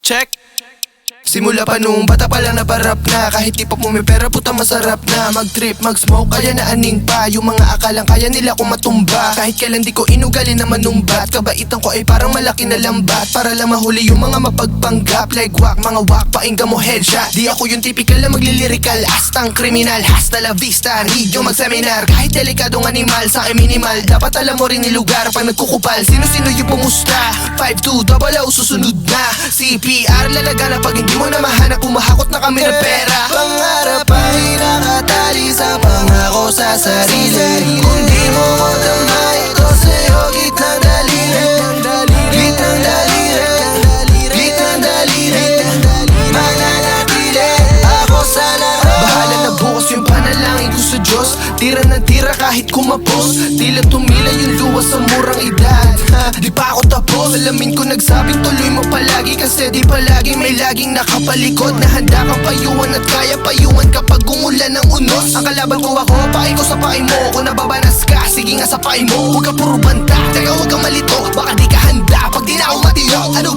Check. Simula pa nung bata pa lang naparap na. Kahit di pa may pera, puta masarap na. Mag-trip, mag-smoke, kaya na aning pa. Yung mga akalang kaya nila kung matumba. Kahit kailan di ko inugali na manumbat. Kabaitan ko ay parang malaki na lambat. Para lang mahuli yung mga mapagpanggap. Like wak, mga wak, paingga mo headshot. Di ako yung typical na maglilirikal. Astang kriminal, hasta la vista. Need yung mag-seminar. Kahit delikadong animal, sa akin minimal. Dapat alam mo rin yung lugar pag nagkukupal. Sino-sino yung pumusta. 5-2, double O, susunod na. CPR, lalaga na pag hindi mo na mahanap, umahakot na kami ng pera. Pangarap ay nakatali sa pangako sa sarili. Kung di mo ko damay, ito sa'yo gitnang daliri. Gitnang daliri, gitnang daliri. Mananatili ako sa laro. Bahala na bukas yung panalangin ko sa Diyos. Tira ng tira kahit kumapos. Tila tumila yung luwas sa murang edad. Di pa ako tapos. Alamin ko nagsabing tuloy mo palagi. Kasi di palagi may laging nakapalikod. Na handa kang payuan at kaya payuan kapag umulan ng unos. Ang kalaban ko ako, pain ko sa pain mo. Kung nababanas ka, sige nga sa pain mo. Huwag ka puro banta, teka huwag kang malito. Baka di ka handa pag di na ako matiyo. Ano